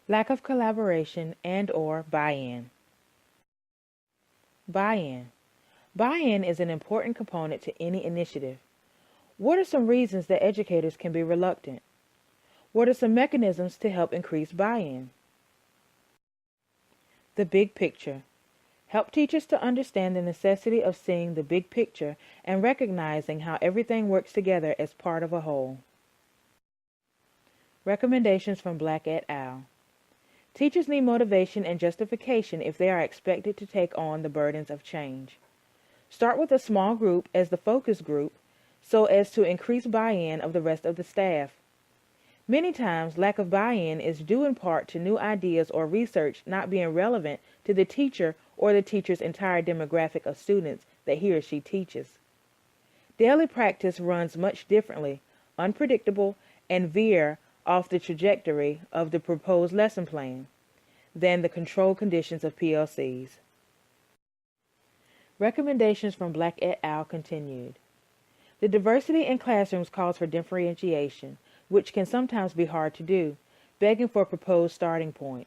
Lack of collaboration and/or buy-in. Buy-in. Buy-in is an important component to any initiative. What are some reasons that educators can be reluctant? What are some mechanisms to help increase buy-in? The big picture. Help teachers to understand the necessity of seeing the big picture and recognizing how everything works together as part of a whole. Recommendations from Black et al. Teachers need motivation and justification if they are expected to take on the burdens of change. Start with a small group as the focus group so as to increase buy-in of the rest of the staff. Many times, lack of buy-in is due in part to new ideas or research not being relevant to the teacher or the teacher's entire demographic of students that he or she teaches. Daily practice runs much differently, unpredictable, and veer off the trajectory of the proposed lesson plan than the control conditions of PLCs. Recommendations from Black et al. Continued. The diversity in classrooms calls for differentiation, which can sometimes be hard to do, begging for a proposed starting point.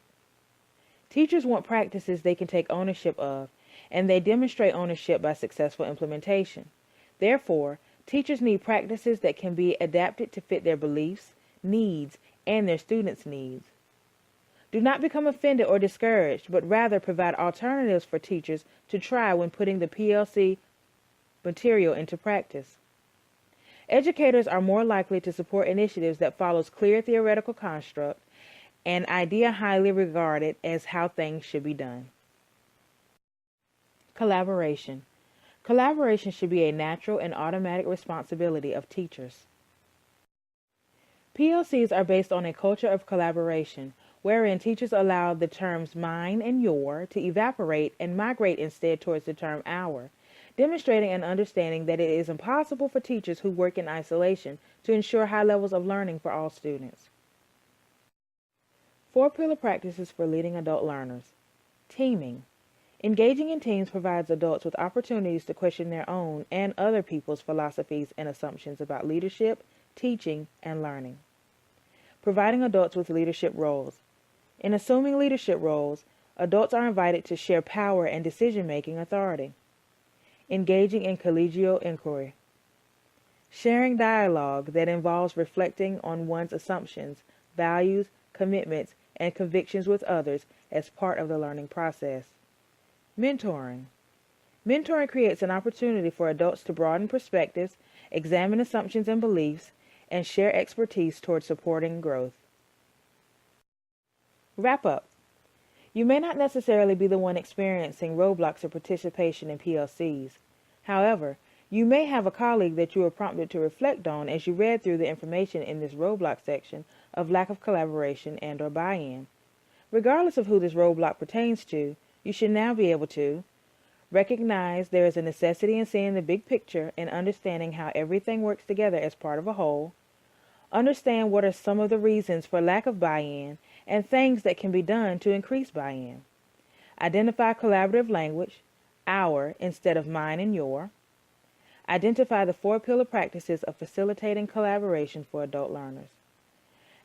Teachers want practices they can take ownership of, and they demonstrate ownership by successful implementation. Therefore, teachers need practices that can be adapted to fit their beliefs, needs, and their students' needs. Do not become offended or discouraged, but rather provide alternatives for teachers to try when putting the PLC material into practice. Educators are more likely to support initiatives that follows clear theoretical construct, an idea highly regarded as how things should be done. Collaboration. Collaboration should be a natural and automatic responsibility of teachers. PLCs are based on a culture of collaboration, wherein teachers allow the terms mine and your to evaporate and migrate instead towards the term our, demonstrating an understanding that it is impossible for teachers who work in isolation to ensure high levels of learning for all students. 4-pillar practices for leading adult learners. Teaming. Engaging in teams provides adults with opportunities to question their own and other people's philosophies and assumptions about leadership, teaching, and learning. Providing adults with leadership roles. In assuming leadership roles, adults are invited to share power and decision-making authority. Engaging in collegial inquiry. Sharing dialogue that involves reflecting on one's assumptions, values, commitments, and convictions with others as part of the learning process. Mentoring. Mentoring creates an opportunity for adults to broaden perspectives, examine assumptions and beliefs, and share expertise towards supporting growth. Wrap up. You may not necessarily be the one experiencing roadblocks of participation in PLCs. However, you may have a colleague that you were prompted to reflect on as you read through the information in this roadblock section of lack of collaboration and/or buy-in. Regardless of who this roadblock pertains to, you should now be able to recognize there is a necessity in seeing the big picture and understanding how everything works together as part of a whole, understand what are some of the reasons for lack of buy-in and things that can be done to increase buy-in, identify collaborative language, our instead of mine and your, identify the 4-pillar practices of facilitating collaboration for adult learners.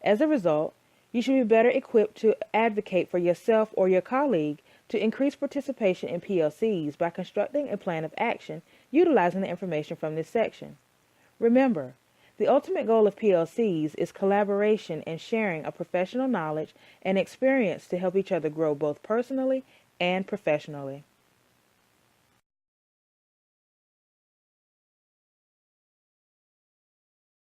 As a result, you should be better equipped to advocate for yourself or your colleague to increase participation in PLCs by constructing a plan of action utilizing the information from this section. Remember, the ultimate goal of PLCs is collaboration and sharing of professional knowledge and experience to help each other grow both personally and professionally.